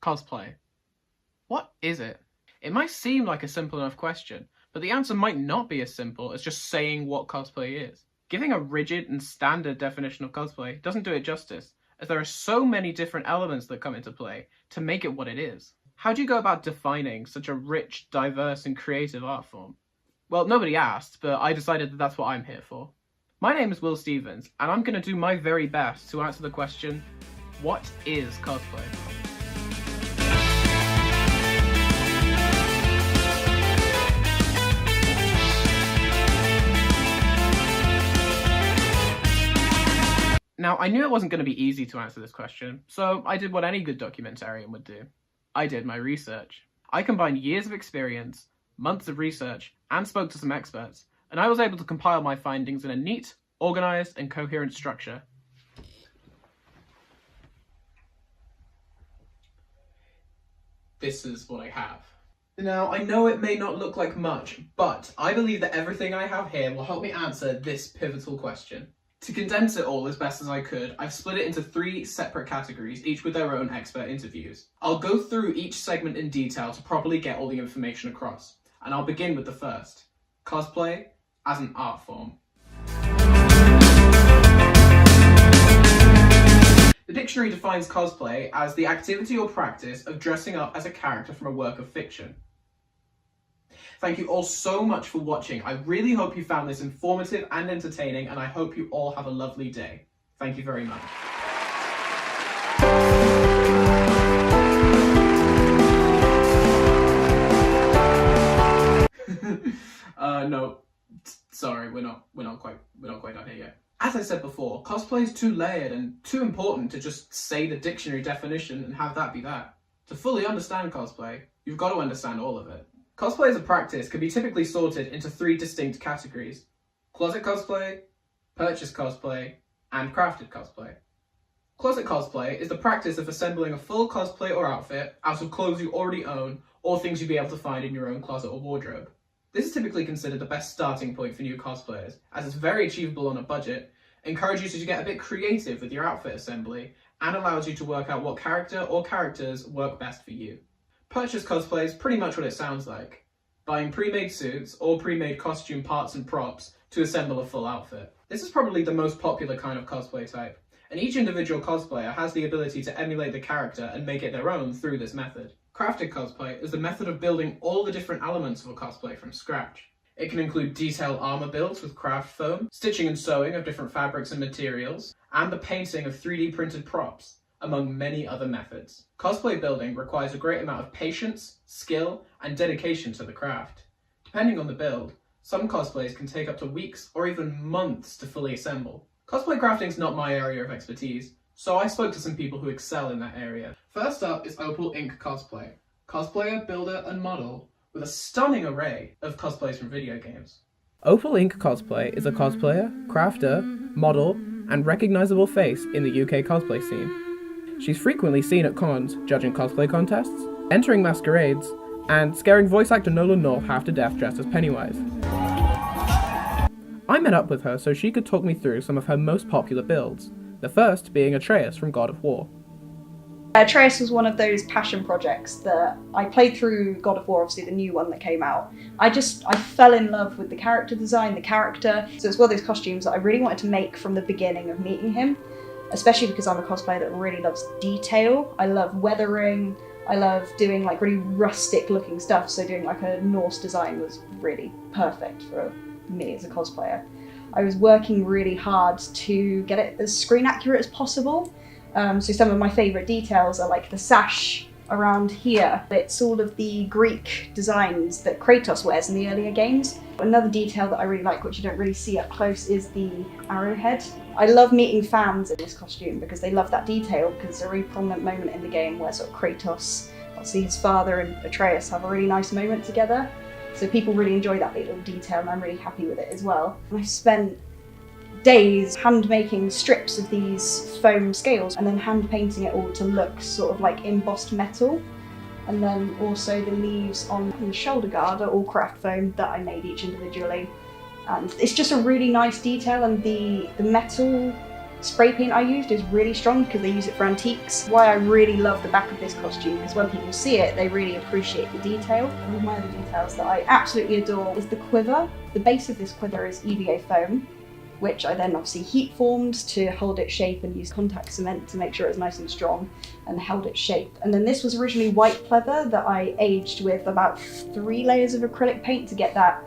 Cosplay. What is it? It might seem like a simple enough question, but the answer might not be as simple as just saying what cosplay is. Giving a rigid and standard definition of cosplay doesn't do it justice, as there are so many different elements that come into play to make it what it is. How do you go about defining such a rich, diverse, and creative art form? Well, nobody asked, but I decided that that's what I'm here for. My name is Will Stevens, and I'm going to do my very best to answer the question, what is cosplay? Now, I knew it wasn't going to be easy to answer this question, so I did what any good documentarian would do. I did my research. I combined years of experience, months of research, and spoke to some experts, and I was able to compile my findings in a neat, organized, and coherent structure. This is what I have. Now, I know it may not look like much, but I believe that everything I have here will help me answer this pivotal question. To condense it all as best as I could, I've split it into 3 separate categories, each with their own expert interviews. I'll go through each segment in detail to properly get all the information across, and I'll begin with the first, cosplay as an art form. The dictionary defines cosplay as the activity or practice of dressing up as a character from a work of fiction. Thank you all so much for watching. I really hope you found this informative and entertaining, and I hope you all have a lovely day. Thank you very much. No, sorry, we're not quite done here yet. As I said before, cosplay is too layered and too important to just say the dictionary definition and have that be that. To fully understand cosplay, you've got to understand all of it. Cosplay as a practice can be typically sorted into 3 distinct categories: closet cosplay, purchase cosplay, and crafted cosplay. Closet cosplay is the practice of assembling a full cosplay or outfit out of clothes you already own or things you'd be able to find in your own closet or wardrobe. This is typically considered the best starting point for new cosplayers, as it's very achievable on a budget, encourages you to get a bit creative with your outfit assembly, and allows you to work out what character or characters work best for you. Purchase cosplay is pretty much what it sounds like, buying pre-made suits or pre-made costume parts and props to assemble a full outfit. This is probably the most popular kind of cosplay type, and each individual cosplayer has the ability to emulate the character and make it their own through this method. Crafted cosplay is the method of building all the different elements of a cosplay from scratch. It can include detailed armor builds with craft foam, stitching and sewing of different fabrics and materials, and the painting of 3D printed props, among many other methods. Cosplay building requires a great amount of patience, skill, and dedication to the craft. Depending on the build, some cosplays can take up to weeks or even months to fully assemble. Cosplay crafting is not my area of expertise, so I spoke to some people who excel in that area. First up is Opal Ink Cosplay, cosplayer, builder, and model with a stunning array of cosplays from video games. Opal Ink Cosplay is a cosplayer, crafter, model, and recognisable face in the UK cosplay scene. She's frequently seen at cons, judging cosplay contests, entering masquerades, and scaring voice actor Nolan North half to death dressed as Pennywise. I met up with her so she could talk me through some of her most popular builds, the first being Atreus from God of War. Atreus was one of those passion projects that I played through God of War, obviously the new one that came out. I fell in love with the character design, the character, so it's one of those costumes that I really wanted to make from the beginning of meeting him. Especially because I'm a cosplayer that really loves detail. I love weathering, I love doing like really rustic looking stuff, so doing like a Norse design was really perfect for me as a cosplayer. I was working really hard to get it as screen accurate as possible. So some of my favourite details are like the sash around here. It's all of the Greek designs that Kratos wears in the earlier games. Another detail that I really like, which you don't really see up close, is the arrowhead. I love meeting fans in this costume because they love that detail, because it's a really prominent moment in the game where sort of Kratos, obviously his father and Atreus have a really nice moment together. So people really enjoy that little detail, and I'm really happy with it as well. And I spent days hand making strips of these foam scales and then hand painting it all to look sort of like embossed metal. And then also the leaves on the shoulder guard are all craft foam that I made each individually. And it's just a really nice detail, and the metal spray paint I used is really strong because they use it for antiques. Why I really love the back of this costume, because when people see it, they really appreciate the detail. One of my other details that I absolutely adore is the quiver. The base of this quiver is EVA foam, which I then obviously heat formed to hold its shape and use contact cement to make sure it was nice and strong and held its shape. And then this was originally white pleather that I aged with about 3 layers of acrylic paint to get that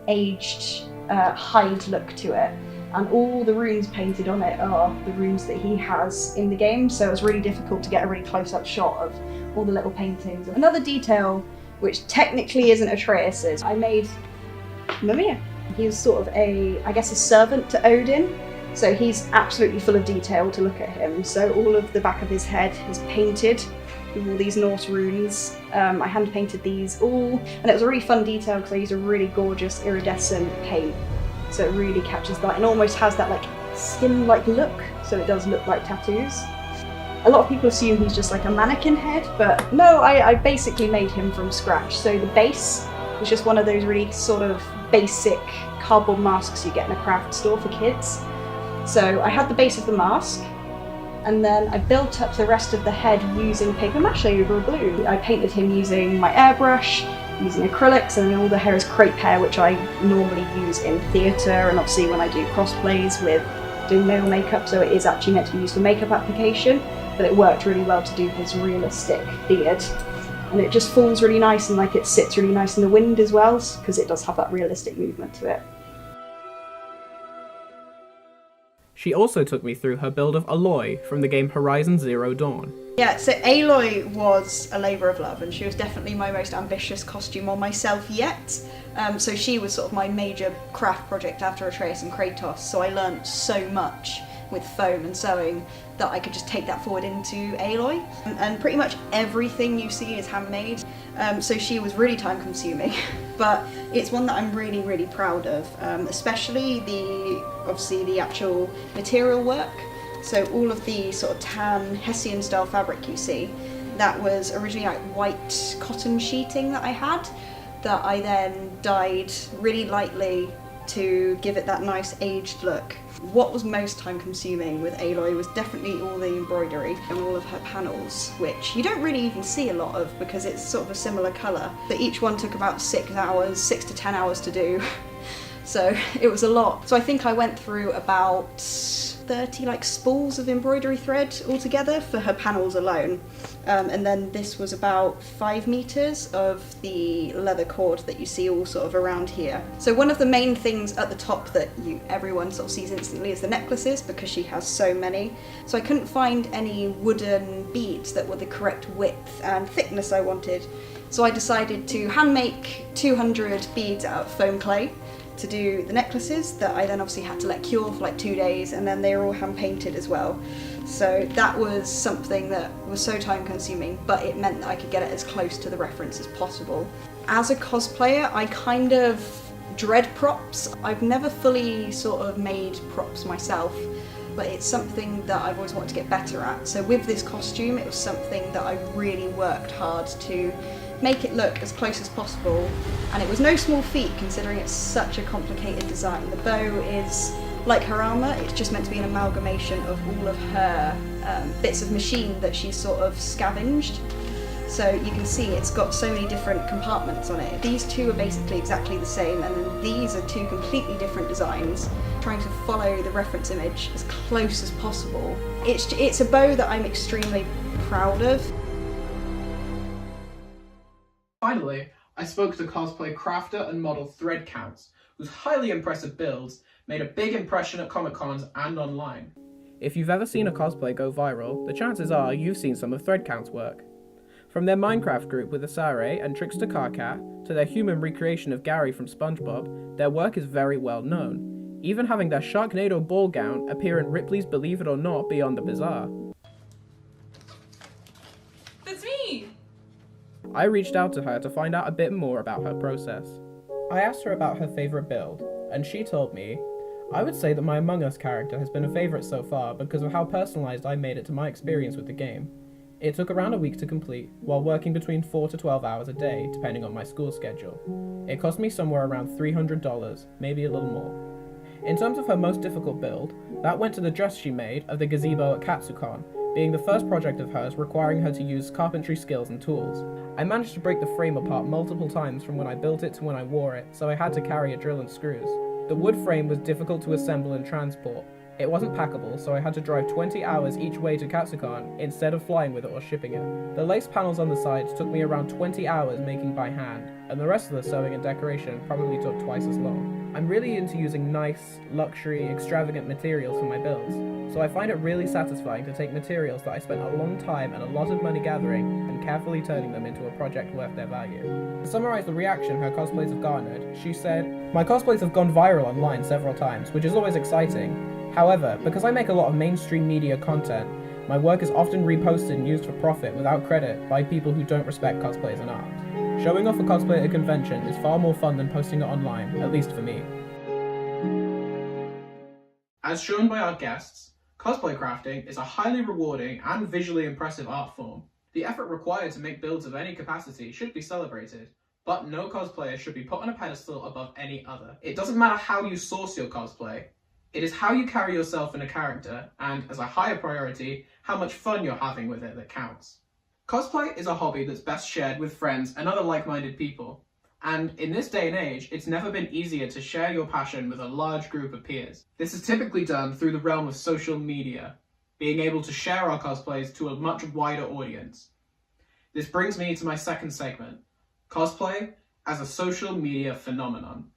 aged hide look to it. And all the runes painted on it are the runes that he has in the game, so it was really difficult to get a really close-up shot of all the little paintings. Another detail, which technically isn't Atreus's, I made Mimir. He was sort of I guess a servant to Odin, so he's absolutely full of detail to look at him. So all of the back of his head is painted with all these Norse runes. I hand painted these all, and it was a really fun detail because I used a really gorgeous iridescent paint. So it really captures that and almost has that like skin-like look, so it does look like tattoos. A lot of people assume he's just like a mannequin head, but no, I basically made him from scratch. So the base was just one of those really sort of basic cardboard masks you get in a craft store for kids. So I had the base of the mask, and then I built up the rest of the head using paper mache over blue. I painted him using my airbrush, using acrylics, and then all the hair is crepe hair, which I normally use in theatre and obviously when I do crossplays with doing male makeup, so it is actually meant to be used for makeup application, but it worked really well to do his realistic beard. And it just falls really nice, and like it sits really nice in the wind as well, because it does have that realistic movement to it. She also took me through her build of Aloy from the game Horizon Zero Dawn. Yeah, so Aloy was a labour of love, and she was definitely my most ambitious costume on myself yet. So she was sort of my major craft project after Atreus and Kratos, so I learnt so much with foam and sewing that I could just take that forward into Aloy. And pretty much everything you see is handmade, so she was really time consuming, but it's one that I'm really, really proud of, especially obviously the actual material work. So all of the sort of tan Hessian style fabric you see, that was originally like white cotton sheeting that I had, that I then dyed really lightly to give it that nice aged look. What was most time consuming with Aloy was definitely all the embroidery and all of her panels, which you don't really even see a lot of because it's sort of a similar colour. But each one took about 6 to 10 hours to do. So it was a lot. So I think I went through about 30 like spools of embroidery thread altogether for her panels alone. And then this was about 5 meters of the leather cord that you see all sort of around here. So one of the main things at the top that everyone sort of sees instantly is the necklaces, because she has so many. So I couldn't find any wooden beads that were the correct width and thickness I wanted. So I decided to hand make 200 beads out of foam clay to do the necklaces that I then obviously had to let cure for like 2 days, and then they were all hand painted as well. So that was something that was so time consuming, but it meant that I could get it as close to the reference as possible. As a cosplayer, I kind of dread props. I've never fully sort of made props myself, but it's something that I've always wanted to get better at. So with this costume, it was something that I really worked hard to make it look as close as possible, and it was no small feat considering it's such a complicated design. The bow is like her armour, it's just meant to be an amalgamation of all of her bits of machine that she's sort of scavenged. So you can see it's got so many different compartments on it. These two are basically exactly the same, and then these are 2 completely different designs, trying to follow the reference image as close as possible. It's a bow that I'm extremely proud of. Finally, I spoke to cosplay crafter and model Thread Counts, whose highly impressive builds made a big impression at Comic-Cons and online. If you've ever seen a cosplay go viral, the chances are you've seen some of Thread Count's work. From their Minecraft group with Asare and Trickster Carcat, to their human recreation of Gary from SpongeBob, their work is very well known, even having their Sharknado ball gown appear in Ripley's Believe It or Not Beyond the Bizarre. That's me! I reached out to her to find out a bit more about her process. I asked her about her favourite build, and she told me, "I would say that my Among Us character has been a favourite so far because of how personalised I made it to my experience with the game. It took around a week to complete, while working between 4 to 12 hours a day, depending on my school schedule. It cost me somewhere around $300, maybe a little more. In terms of her most difficult build, that went to the dress she made of the gazebo at Katsucon, being the first project of hers requiring her to use carpentry skills and tools. I managed to break the frame apart multiple times from when I built it to when I wore it, so I had to carry a drill and screws. The wood frame was difficult to assemble and transport. It wasn't packable, so I had to drive 20 hours each way to Katsucon instead of flying with it or shipping it. The lace panels on the sides took me around 20 hours making by hand, and the rest of the sewing and decoration probably took twice as long. I'm really into using nice, luxury, extravagant materials for my builds, so I find it really satisfying to take materials that I spent a long time and a lot of money gathering and carefully turning them into a project worth their value. To summarize the reaction her cosplays have garnered, she said, "My cosplays have gone viral online several times, which is always exciting. However, because I make a lot of mainstream media content, my work is often reposted and used for profit without credit by people who don't respect cosplay as an art. Showing off a cosplay at a convention is far more fun than posting it online, at least for me." As shown by our guests, cosplay crafting is a highly rewarding and visually impressive art form. The effort required to make builds of any capacity should be celebrated, but no cosplayer should be put on a pedestal above any other. It doesn't matter how you source your cosplay, it is how you carry yourself in a character, and as a higher priority, how much fun you're having with it that counts. Cosplay is a hobby that's best shared with friends and other like-minded people, and in this day and age, it's never been easier to share your passion with a large group of peers. This is typically done through the realm of social media, being able to share our cosplays to a much wider audience. This brings me to my second segment, cosplay as a social media phenomenon.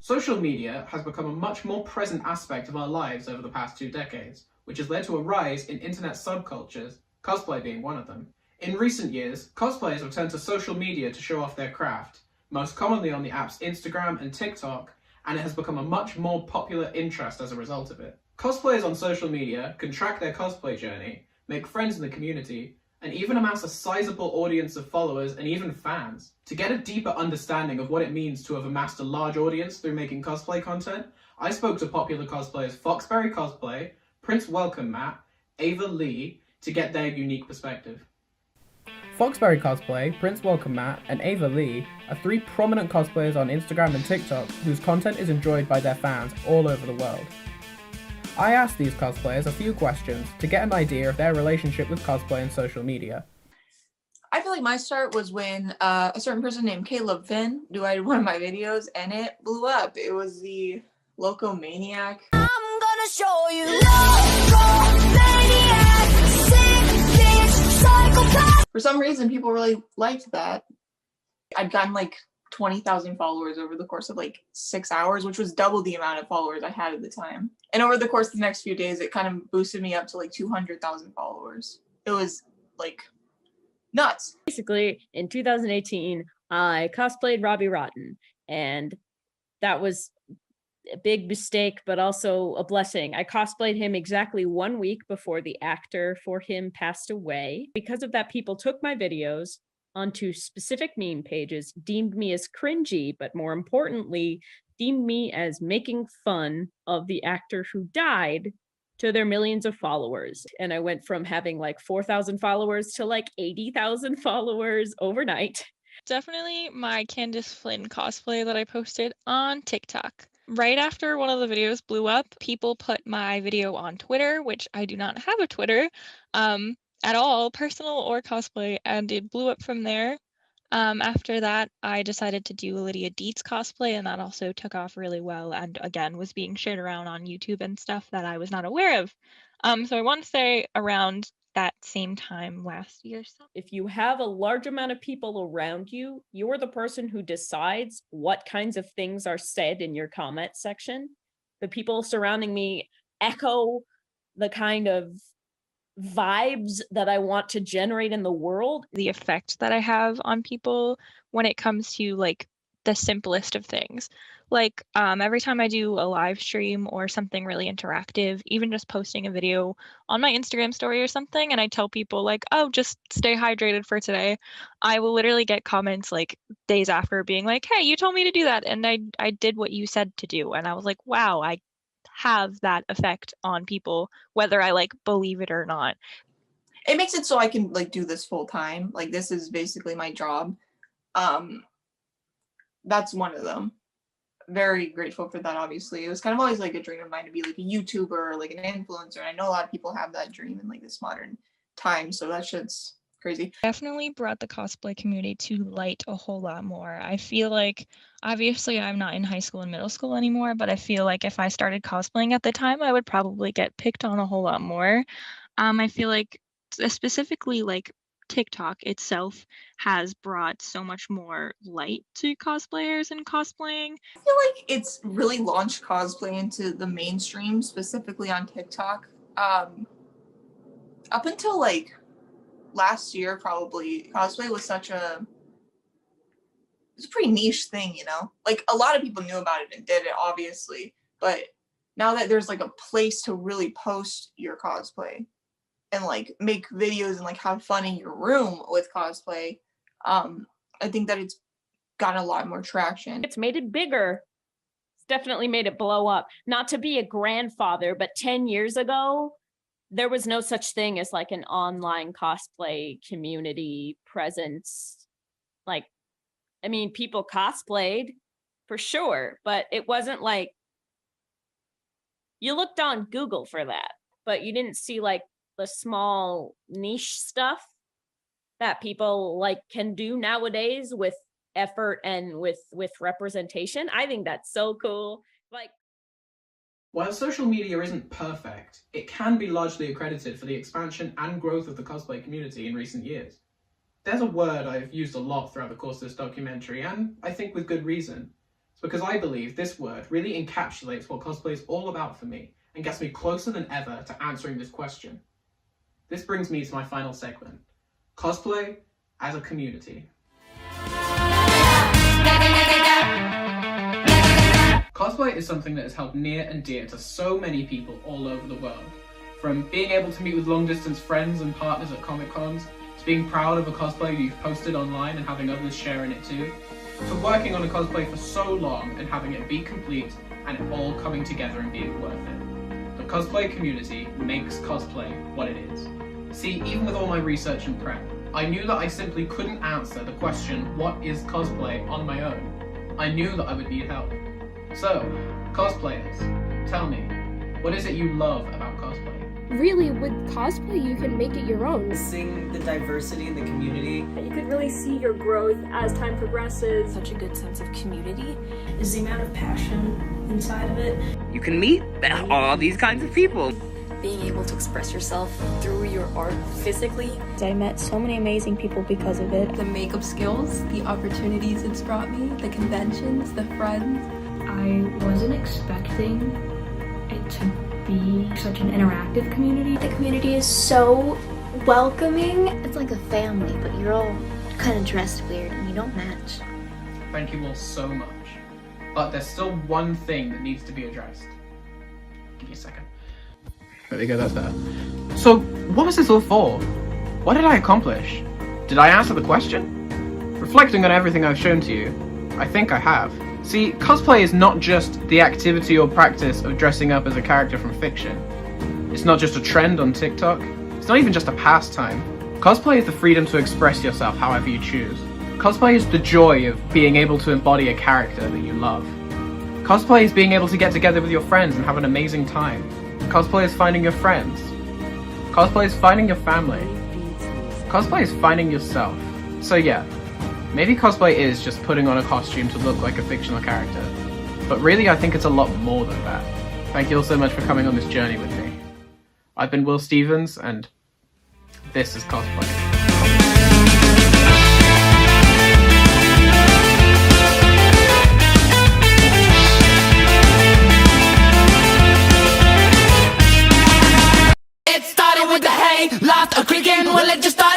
Social media has become a much more present aspect of our lives over the past 2 decades, which has led to a rise in internet subcultures, cosplay being one of them. In recent years, cosplayers have turned to social media to show off their craft, most commonly on the apps Instagram and TikTok, and it has become a much more popular interest as a result of it. Cosplayers on social media can track their cosplay journey, make friends in the community, and even amass a sizable audience of followers and even fans. To get a deeper understanding of what it means to have amassed a large audience through making cosplay content, I spoke to popular cosplayers Foxberry Cosplay, Prince Welcome Matt, Ava Lee, to get their unique perspective. Foxberry Cosplay, Prince Welcome Matt, and Ava Lee are 3 prominent cosplayers on Instagram and TikTok whose content is enjoyed by their fans all over the world. I asked these cosplayers a few questions to get an idea of their relationship with cosplay and social media. I feel like my start was when a certain person named Caleb Finn did one of my videos and it blew up. It was the Loco Maniac. I'm gonna show you Loco Maniac, sick bitch, psychopath. For some reason, people really liked that. I'd gotten like 20,000 followers over the course of like 6 hours, which was double the amount of followers I had at the time. And over the course of the next few days, it kind of boosted me up to like 200,000 followers. It was like nuts. Basically, in 2018, I cosplayed Robbie Rotten, and that was a big mistake, but also a blessing. I cosplayed him exactly 1 week before the actor for him passed away. Because of that, people took my videos onto specific meme pages, deemed me as cringy, but more importantly, deemed me as making fun of the actor who died to their millions of followers. And I went from having like 4,000 followers to like 80,000 followers overnight. Definitely my Candace Flynn cosplay that I posted on TikTok. Right after one of the videos blew up, people put my video on Twitter, which I do not have a Twitter at all, personal or cosplay, and it blew up from there. After that, I decided to do Lydia Dietz cosplay, and that also took off really well, and again was being shared around on YouTube and stuff that I was not aware of. So I want to say around that same time last year. If you have a large amount of people around you, you're the person who decides what kinds of things are said in your comment section. The people surrounding me echo the kind of vibes that I want to generate in the world. The effect that I have on people when it comes to like the simplest of things. Like every time I do a live stream or something really interactive, even just posting a video on my Instagram story or something, and I tell people like, oh, just stay hydrated for today, I will literally get comments like days after being like, hey, you told me to do that, and I did what you said to do. And I was like, wow, I have that effect on people, whether I like believe it or not. It makes it so I can like do this full time. Like this is basically my job. that's one of them. Very grateful for that, obviously. It was kind of always like a dream of mine to be like a YouTuber or like an influencer. And I know a lot of people have that dream in like this modern time, so that shit's crazy. Definitely brought the cosplay community to light a whole lot more. I feel like, obviously, I'm not in high school and middle school anymore, but I feel like if I started cosplaying at the time, I would probably get picked on a whole lot more. I feel like specifically like TikTok itself has brought so much more light to cosplayers and cosplaying. I feel like it's really launched cosplay into the mainstream, specifically on TikTok. Up until like last year, probably, cosplay was it's a pretty niche thing, you know? Like, a lot of people knew about it and did it, obviously, but now that there's like a place to really post your cosplay and like make videos and like have fun in your room with cosplay, I think that it's gotten a lot more traction. It's made it bigger. It's definitely made it blow up. Not to be a grandfather, but 10 years ago, there was no such thing as like an online cosplay community presence. Like, I mean, people cosplayed for sure, but it wasn't like, you looked on Google for that, but you didn't see like the small niche stuff that people like can do nowadays with effort and with representation. I think that's so cool. Like, while social media isn't perfect, it can be largely accredited for the expansion and growth of the cosplay community in recent years. There's a word I've used a lot throughout the course of this documentary, and I think with good reason. It's because I believe this word really encapsulates what cosplay is all about for me and gets me closer than ever to answering this question. This brings me to my final segment, cosplay as a community. Cosplay is something that is held near and dear to so many people all over the world. From being able to meet with long-distance friends and partners at Comic-Cons, to being proud of a cosplay you've posted online and having others share in it too, to working on a cosplay for so long and having it be complete and it all coming together and being worth it. The cosplay community makes cosplay what it is. See, even with all my research and prep, I knew that I simply couldn't answer the question, what is cosplay, on my own. I knew that I would need help. So, cosplayers, tell me, what is it you love about cosplay? Really, with cosplay, you can make it your own. Seeing the diversity in the community. You could really see your growth as time progresses. Such a good sense of community is the amount of passion inside of it. You can meet all these kinds of people. Being able to express yourself through your art physically. I met so many amazing people because of it. The makeup skills, the opportunities it's brought me, the conventions, the friends. I wasn't expecting it to be such an interactive community. The community is so welcoming. It's like a family, but you're all kind of dressed weird and you don't match. Thank you all so much. But there's still one thing that needs to be addressed. Give me a second. There we go, that's better. So, what was this all for? What did I accomplish? Did I answer the question? Reflecting on everything I've shown to you, I think I have. See, cosplay is not just the activity or practice of dressing up as a character from fiction. It's not just a trend on TikTok. It's not even just a pastime. Cosplay is the freedom to express yourself however you choose. Cosplay is the joy of being able to embody a character that you love. Cosplay is being able to get together with your friends and have an amazing time. Cosplay is finding your friends. Cosplay is finding your family. Cosplay is finding yourself. So yeah, maybe cosplay is just putting on a costume to look like a fictional character. But really, I think it's a lot more than that. Thank you all so much for coming on this journey with me. I've been Will Stevens, and this is Cosplay. It started with the hay, loft a creaking, well it just started